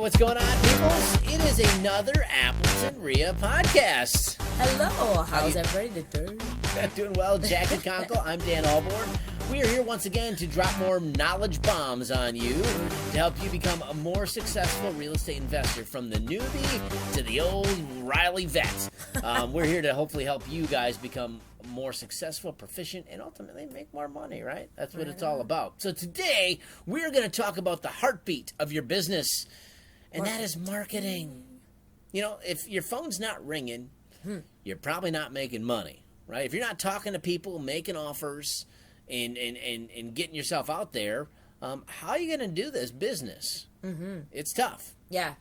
what's going on, peoples? It is another Appleton REIA podcast. Hello, how's everybody doing? Doing well, Jacci Conkle. I'm Dan Alborn. We are here once again to drop more knowledge bombs on you to help you become a more successful real estate investor, from the newbie to the old Riley vet. We're here to hopefully help you guys become more successful, proficient, and ultimately make more money, right? That's what it's all about. So today, we're going to talk about the heartbeat of your business, and that is marketing. You know, if your phone's not ringing, you're probably not making money, right? If you're not talking to people, making offers, and getting yourself out there, how are you going to do this business? It's tough. Yeah.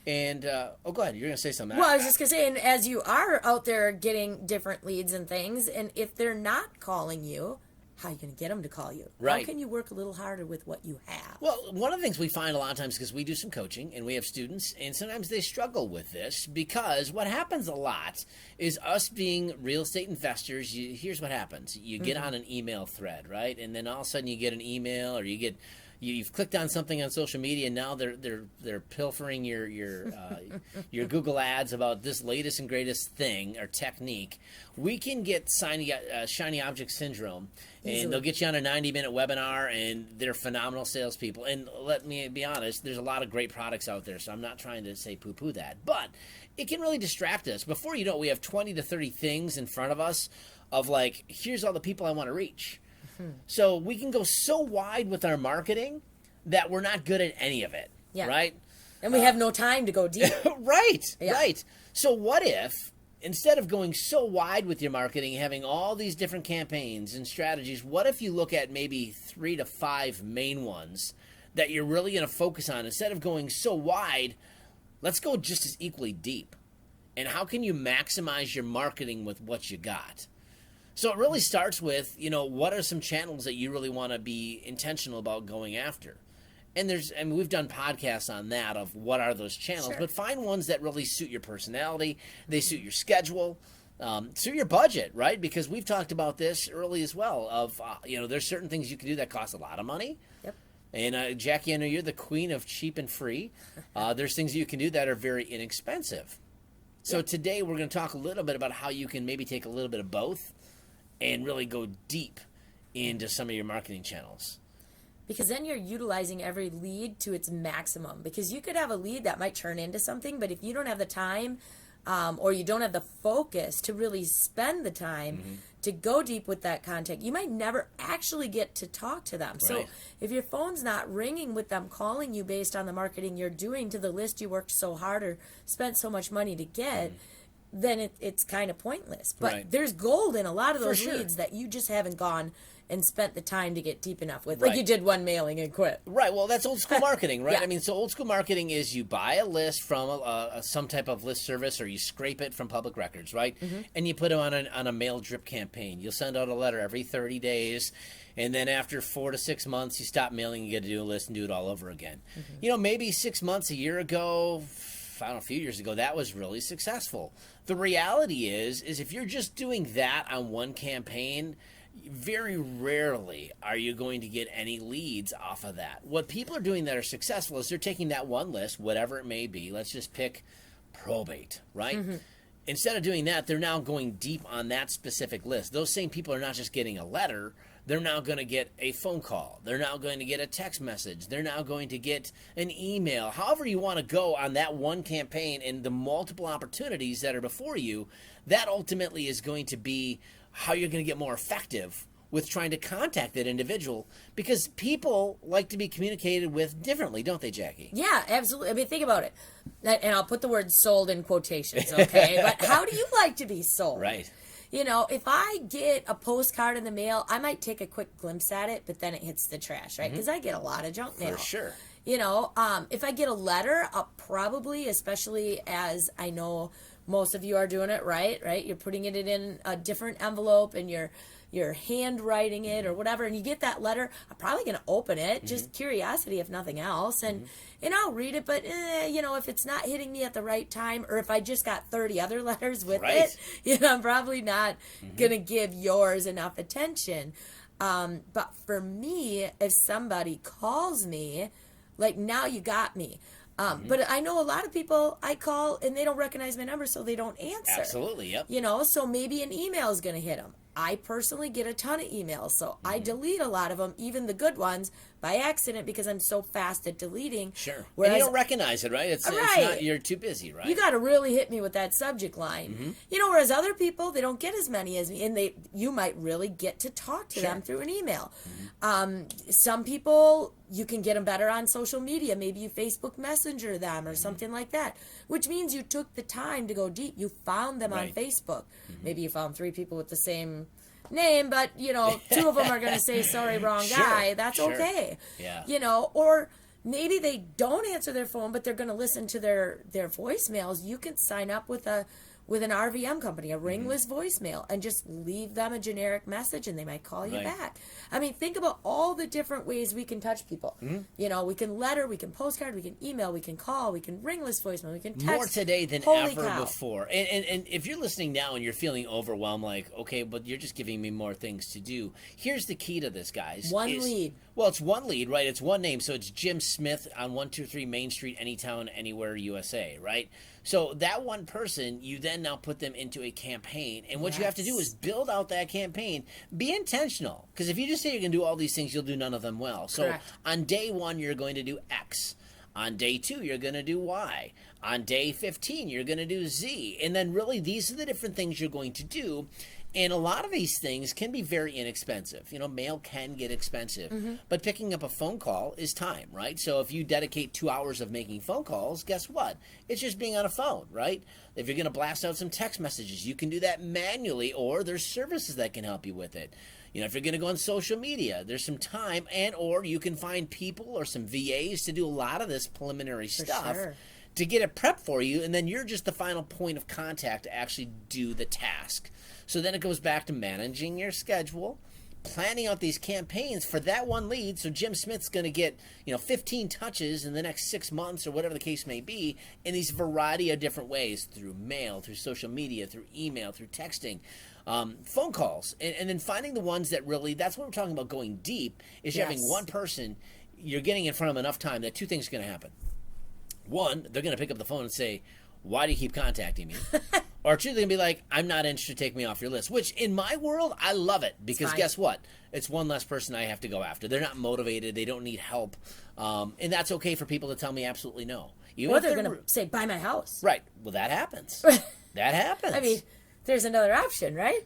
And, go ahead. You're going to say something. Well, I was just going to say, and as you are out there getting different leads and things, and if they're not calling you, how are you going to get them to call you? Right. How can you work a little harder with what you have? Well, one of the things we find a lot of times, because we do some coaching and we have students, and sometimes they struggle with this, because what happens a lot is us being real estate investors, here's what happens. You get on an email thread, right? And then all of a sudden you get an email, or you've clicked on something on social media, and now they're pilfering your Google ads about this latest and greatest thing or technique. We can get shiny object syndrome, and they'll get you on a 90-minute webinar, and they're phenomenal salespeople. And let me be honest, there's a lot of great products out there, so I'm not trying to say poo-poo that, but it can really distract us. Before you know it, we have 20 to 30 things in front of us of like, here's all the people I want to reach. So we can go so wide with our marketing that we're not good at any of it, right? And we have no time to go deep. Right. So what if, instead of going so wide with your marketing, having all these different campaigns and strategies, what if you look at maybe 3 to 5 main ones that you're really going to focus on? Instead of going so wide, let's go just as equally deep. And how can you maximize your marketing with what you got? So it really starts with, what are some channels that you really want to be intentional about going after? And we've done podcasts on that, of what are those channels, but find ones that really suit your personality, they suit your schedule, suit your budget, right? Because we've talked about this early as well, of, there's certain things you can do that cost a lot of money. Yep. And Jacci, I know you're the queen of cheap and free. There's things you can do that are very inexpensive. So today we're going to talk a little bit about how you can maybe take a little bit of both and really go deep into some of your marketing channels. Because then you're utilizing every lead to its maximum. Because you could have a lead that might turn into something, but if you don't have the time or you don't have the focus to really spend the time to go deep with that contact, you might never actually get to talk to them. Right. So if your phone's not ringing with them calling you based on the marketing you're doing to the list you worked so hard or spent so much money to get, then it's kind of pointless. But there's gold in a lot of those leads that you just haven't gone and spent the time to get deep enough with. Like you did one mailing and quit. Right. Well, that's old school marketing, right? I mean, so old school marketing is you buy a list from some type of list service, or you scrape it from public records, right? And you put it on a mail drip campaign. You'll send out a letter every 30 days. And then after 4 to 6 months, you stop mailing, you get to do a list and do it all over again. Maybe 6 months, a year ago, I don't know, a few years ago, that was really successful. The reality is if you're just doing that on one campaign, very rarely are you going to get any leads off of that. What people are doing that are successful is they're taking that one list, whatever it may be. Let's just pick probate, right? Instead of doing that, they're now going deep on that specific list. Those same people are not just getting a letter. They're now going to get a phone call. They're now going to get a text message. They're now going to get an email. However you want to go on that one campaign, and the multiple opportunities that are before you, that ultimately is going to be how you're going to get more effective with trying to contact that individual, because people like to be communicated with differently, don't they, Jacci? Yeah, absolutely. I mean, think about it. And I'll put the word sold in quotations, okay? But how do you like to be sold? Right. If I get a postcard in the mail, I might take a quick glimpse at it, but then it hits the trash, right? Because I get a lot of junk mail. For sure. If I get a letter, I'll probably, especially as I know most of you are doing it right? You're putting it in a different envelope, and you're handwriting it or whatever, and you get that letter, I'm probably going to open it, just curiosity if nothing else, and I'll read it, but if it's not hitting me at the right time, or if I just got 30 other letters with it, I'm probably not going to give yours enough attention. But for me, if somebody calls me, like, now you got me. But I know a lot of people I call and they don't recognize my number, so they don't answer. Absolutely, yep. So maybe an email is going to hit them. I personally get a ton of emails, so I delete a lot of them, even the good ones, by accident because I'm so fast at deleting. Sure. Whereas, and you don't recognize it, right? It's not, you're too busy, right? You got to really hit me with that subject line. Whereas other people, they don't get as many as me, and you might really get to talk to them through an email. Some people, you can get them better on social media. Maybe you Facebook Messenger them or something like that, which means you took the time to go deep. You found them on Facebook. Maybe you found 3 people with the same name, but 2 of them are going to say sorry, wrong guy. That's okay. Yeah. Or maybe they don't answer their phone, but they're going to listen to their voicemails. You can sign up with an RVM company, a ringless voicemail, and just leave them a generic message, and they might call you back. I mean, think about all the different ways we can touch people. We can letter, we can postcard, we can email, we can call, we can ringless voicemail, we can text. More today than Holy ever cow. before. And if you're listening now and you're feeling overwhelmed, like, okay, but you're just giving me more things to do. Here's the key to this, guys. One lead. Well, it's one lead, right? It's one name. So it's Jim Smith on 123 Main Street, Anytown, Anywhere, USA, right? So that one person, you then now put them into a campaign. And what you have to do is build out that campaign. Be intentional. Because if you just say you're going to do all these things, you'll do none of them well. So Correct. On day 1, you're going to do X. On day 2, you're going to do Y. On day 15, you're going to do Z. And then really, these are the different things you're going to do. And a lot of these things can be very inexpensive. Mail can get expensive. But picking up a phone call is time, right? So if you dedicate 2 hours of making phone calls, guess what? It's just being on a phone, right? If you're going to blast out some text messages, you can do that manually, or there's services that can help you with it. If you're going to go on social media, there's some time, or you can find people or some VAs to do a lot of this preliminary stuff. Sure. To get it prepped for you, and then you're just the final point of contact to actually do the task. So then it goes back to managing your schedule, planning out these campaigns for that one lead. So Jim Smith's going to get 15 touches in the next 6 months or whatever the case may be in these variety of different ways, through mail, through social media, through email, through texting, phone calls, and then finding the ones that really, that's what we're talking about going deep, is you're having one person, you're getting in front of them enough time that 2 things are going to happen. 1, they're going to pick up the phone and say, why do you keep contacting me? Or 2, they're going to be like, I'm not interested, take me off your list. Which, in my world, I love it. Because guess what? It's one less person I have to go after. They're not motivated. They don't need help. And that's okay for people to tell me absolutely no. Or they're going to say, buy my house. Right. Well, that happens. That happens. I mean, there's another option, right?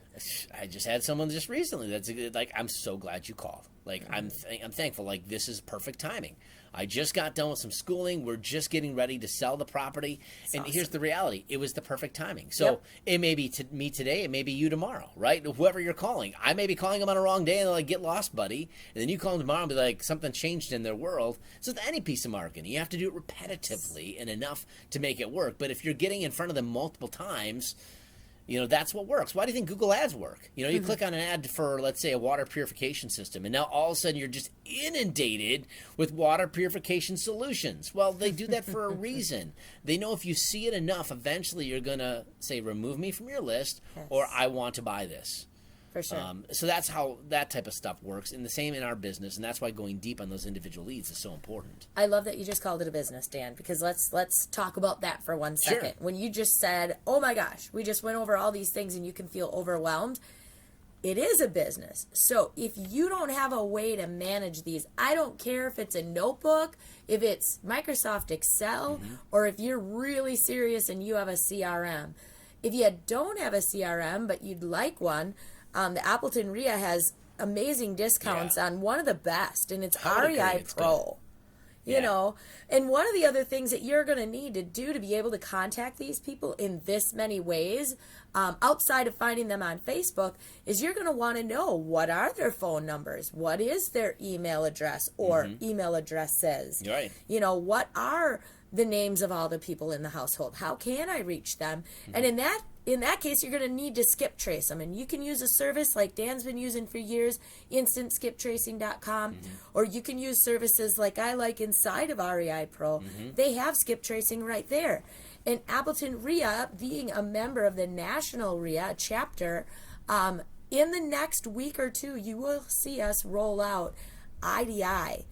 I just had someone just recently that's like, I'm so glad you called. Like, I'm thankful. Like, this is perfect timing. I just got done with some schooling. We're just getting ready to sell the property. That's awesome. Here's the reality. It was the perfect timing. So it may be me today. It may be you tomorrow, right? Whoever you're calling. I may be calling them on a wrong day and they're like, get lost, buddy. And then you call them tomorrow and be like, something changed in their world. So with any piece of marketing, you have to do it repetitively and enough to make it work. But if you're getting in front of them multiple times, that's what works. Why do you think Google ads work? You click on an ad for, let's say, a water purification system, and now all of a sudden you're just inundated with water purification solutions. Well, they do that for a reason. They know if you see it enough, eventually you're going to say, remove me from your list, or I want to buy this. For sure. So that's how that type of stuff works, and the same in our business, and that's why going deep on those individual leads is so important. I love that you just called it a business, Dan, because let's talk about that for 1 second. Sure. When you just said, oh my gosh, we just went over all these things and you can feel overwhelmed, it is a business. So if you don't have a way to manage these, I don't care if it's a notebook, if it's Microsoft Excel, or if you're really serious and you have a CRM. If you don't have a CRM, but you'd like one, the Appleton REIA has amazing discounts on one of the best, and it's REI Pro. You know, and one of the other things that you're going to need to do to be able to contact these people in this many ways, outside of finding them on Facebook, is you're going to want to know, what are their phone numbers? What is their email address or email addresses? Right. What are the names of all the people in the household? How can I reach them? And in that case, you're going to need to skip trace them. And you can use a service like Dan's been using for years, instantskiptracing.com, or you can use services like I like inside of REI Pro. They have skip tracing right there. And Appleton REIA, being a member of the National REIA chapter, in the next week or 2, you will see us roll out IDI.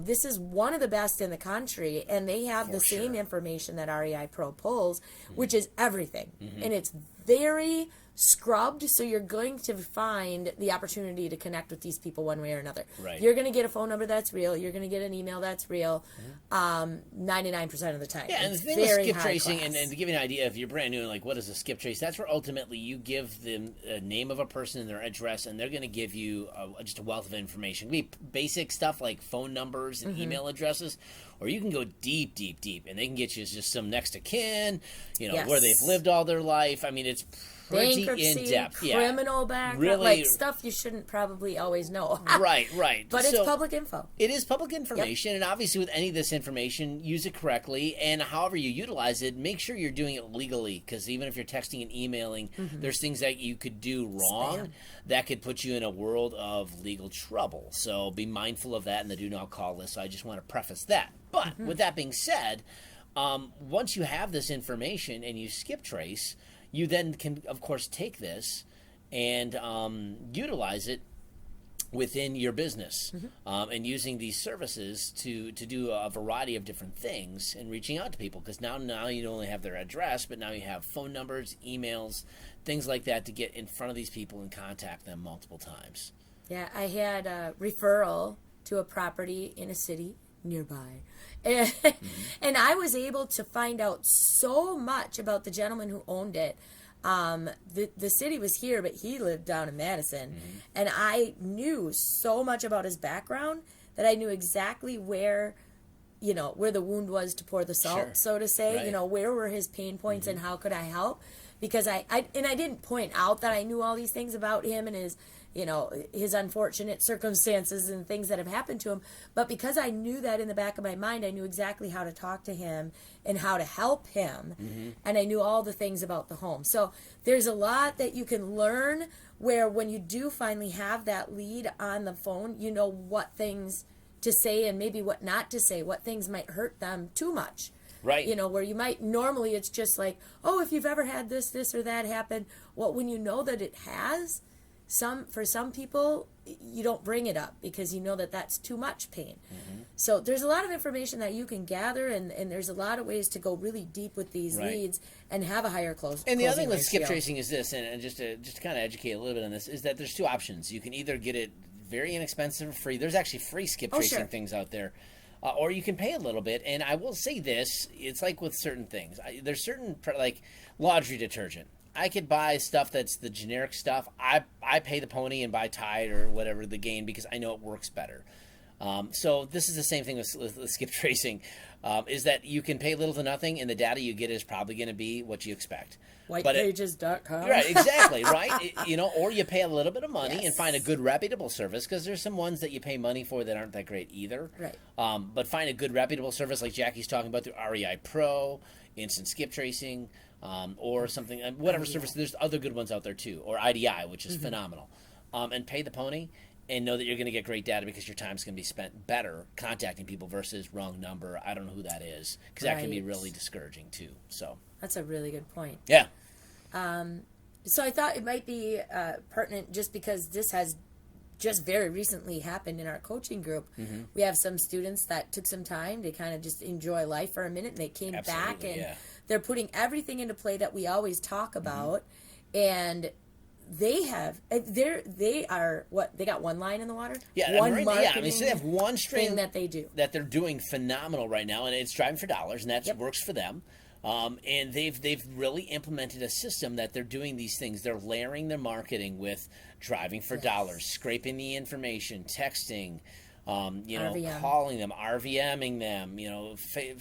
This is one of the best in the country, and they have the same information that REI Pro pulls, which is everything. And it's very scrubbed, so you're going to find the opportunity to connect with these people one way or another. Right. You're going to get a phone number that's real. You're going to get an email that's real 99% of the time. Yeah, and the thing with skip tracing, and to give you an idea, if you're brand new and like, what is a skip trace? That's where ultimately you give them a name of a person and their address, and they're going to give you just a wealth of information. It can be basic stuff like phone numbers and email addresses, or you can go deep, deep, deep, and they can get you just some next of kin, where they've lived all their life. I mean, it's pretty bankruptcy, in-depth. criminal background, really, like stuff you shouldn't probably always know. Right. But it's public info. It is public information, and obviously with any of this information, use it correctly, and however you utilize it, make sure you're doing it legally, because even if you're texting and emailing, there's things that you could do wrong that could put you in a world of legal trouble. So be mindful of that in the do not call list. So I just want to preface that. But with that being said, once you have this information and you skip trace, you then can, of course, take this and utilize it within your business, and using these services to do a variety of different things and reaching out to people, because now you don't only have their address, but now you have phone numbers, emails, things like that to get in front of these people and contact them multiple times. Yeah, I had a referral to a property in a city nearby. And I was able to find out so much about the gentleman who owned it. The city was here, but he lived down in Madison. And I knew so much about his background that I knew exactly where the wound was to pour the salt, so to say. Right. Where were his pain points and how could I help? Because I didn't point out that I knew all these things about him and his unfortunate circumstances and things that have happened to him. But because I knew that in the back of my mind, I knew exactly how to talk to him and how to help him. And I knew all the things about the home. So there's a lot that you can learn where when you do finally have that lead on the phone, you know what things to say and maybe what not to say, what things might hurt them too much. Right. Where you might normally it's just like, oh, if you've ever had this or that happen. Well, when you know that it has, for some people, you don't bring it up because you know that that's too much pain. So there's a lot of information that you can gather, and there's a lot of ways to go really deep with these leads and have a higher close. And the other thing with skip tracing is this, and just to kind of educate a little bit on this, is that there's two options. You can either get it very inexpensive or free. There's actually free skip tracing things out there. Or you can pay a little bit, and I will say this, it's like with certain things. There's certain, like laundry detergent. I could buy stuff that's the generic stuff. I pay the pony and buy Tide or whatever, the Gain, because I know it works better. So this is the same thing with skip tracing, is that you can pay little to nothing, and the data you get is probably going to be what you expect. Whitepages.com. Right, exactly, right? Or you pay a little bit of money and find a good, reputable service, because there's some ones that you pay money for that aren't that great either. Right. But find a good, reputable service like Jackie's talking about through REI Pro, Instant Skip Tracing, or something, whatever service. There's other good ones out there too, or IDI, which is phenomenal. And pay the pony and know that you're going to get great data, because your time's going to be spent better contacting people versus wrong number. I don't know who that is, because that can be really discouraging too. So that's a really good point. Yeah. So I thought it might be pertinent, just because this has just very recently happened in our coaching group. We have some students that took some time to kind of just enjoy life for a minute, and they came back and they're putting everything into play that we always talk about. And they got one line in the water. Yeah, one marketing I mean, so they have one string thing that they do that they're doing phenomenal right now, and it's driving for dollars, and that works for them. And they've really implemented a system that they're doing these things. They're layering their marketing with driving for dollars, scraping the information, texting, RVM. calling them, RVMing them,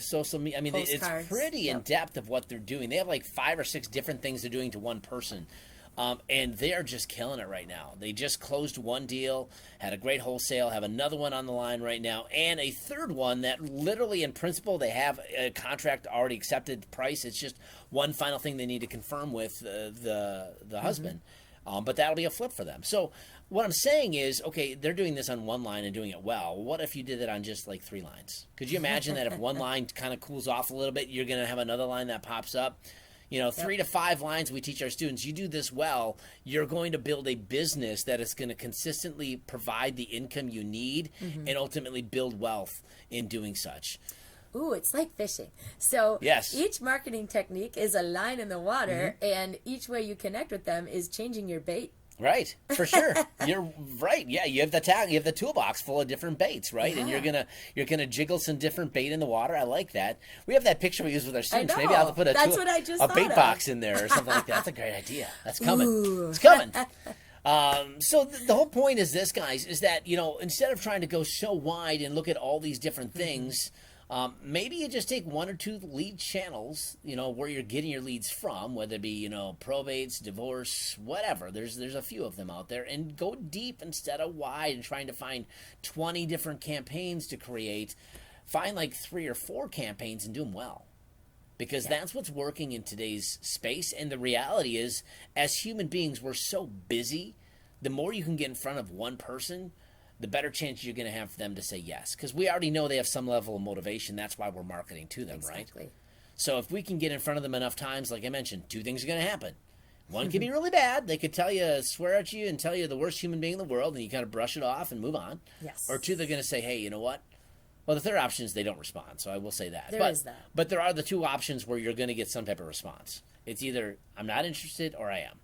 social media. I mean, it's pretty in depth of what they're doing. They have like 5 or 6 different things they're doing to one person. And they're just killing it right now. They just closed one deal, had a great wholesale, have another one on the line right now, and a third one that literally in principle they have a contract already accepted price. It's just one final thing they need to confirm with the husband. But that'll be a flip for them. So what I'm saying is, okay, they're doing this on one line and doing it well. What if you did it on just like 3 lines? Could you imagine that if one line kind of cools off a little bit, you're going to have another line that pops up? 3 to 5 lines we teach our students. You do this well, you're going to build a business that is going to consistently provide the income you need and ultimately build wealth in doing such. Ooh, it's like fishing. So yes. Each marketing technique is a line in the water, and each way you connect with them is changing your bait. Right, for sure. You're right. Yeah, you have the toolbox full of different baits, right? Yeah. And you're gonna jiggle some different bait in the water. I like that. We have that picture we use with our students. I know. Maybe I'll put a bait box in there or something like that. That's a great idea. That's coming. Ooh. It's coming. So the whole point is this, guys, is that instead of trying to go so wide and look at all these different things. Maybe you just take 1 or 2 lead channels, where you're getting your leads from, whether it be, probates, divorce, whatever. There's a few of them out there, and go deep instead of wide and trying to find 20 different campaigns to create. Find like 3 or 4 campaigns and do them well, because that's what's working in today's space. And the reality is, as human beings, we're so busy. The more you can get in front of one person, the better chance you're going to have for them to say yes. Because we already know they have some level of motivation. That's why we're marketing to them, exactly. right? So if we can get in front of them enough times, like I mentioned, 2 things are going to happen. One could be really bad. They could swear at you and tell you the worst human being in the world, and you kind of brush it off and move on. Yes. Or 2, they're going to say, hey, you know what? Well, the third option is they don't respond, so I will say that. There is that. But there are the 2 options where you're going to get some type of response. It's either I'm not interested or I am.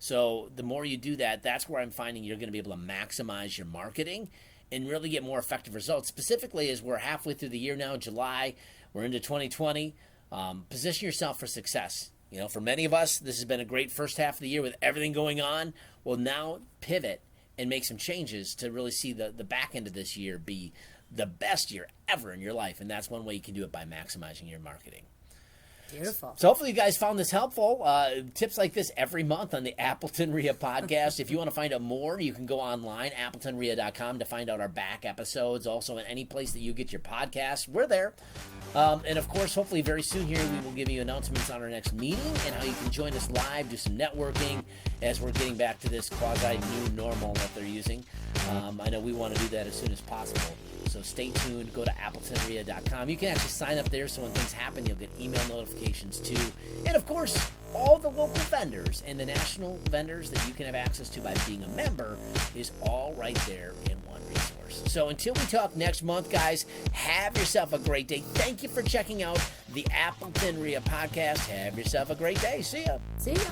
So the more you do that, that's where I'm finding you're going to be able to maximize your marketing and really get more effective results. Specifically, as we're halfway through the year now, July, we're into 2020, position yourself for success. For many of us, this has been a great first half of the year with everything going on. Well, now pivot and make some changes to really see the back end of this year be the best year ever in your life. And that's one way you can do it, by maximizing your marketing. Beautiful. So hopefully you guys found this helpful. Tips like this every month on the Appleton REIA podcast. If you want to find out more, you can go online, appletonrea.com, to find out our back episodes. Also, in any place that you get your podcasts, we're there. And of course, hopefully very soon here, we will give you announcements on our next meeting and how you can join us live, do some networking as we're getting back to this quasi-new normal that they're using. I know we want to do that as soon as possible. So stay tuned. Go to appletonrea.com. You can actually sign up there, so when things happen, you'll get email notifications too. And of course, all the local vendors and the national vendors that you can have access to by being a member is all right there in one resource. So until we talk next month, guys, have yourself a great day. Thank you for checking out the Appleton REIA podcast. Have yourself a great day. See ya. See ya.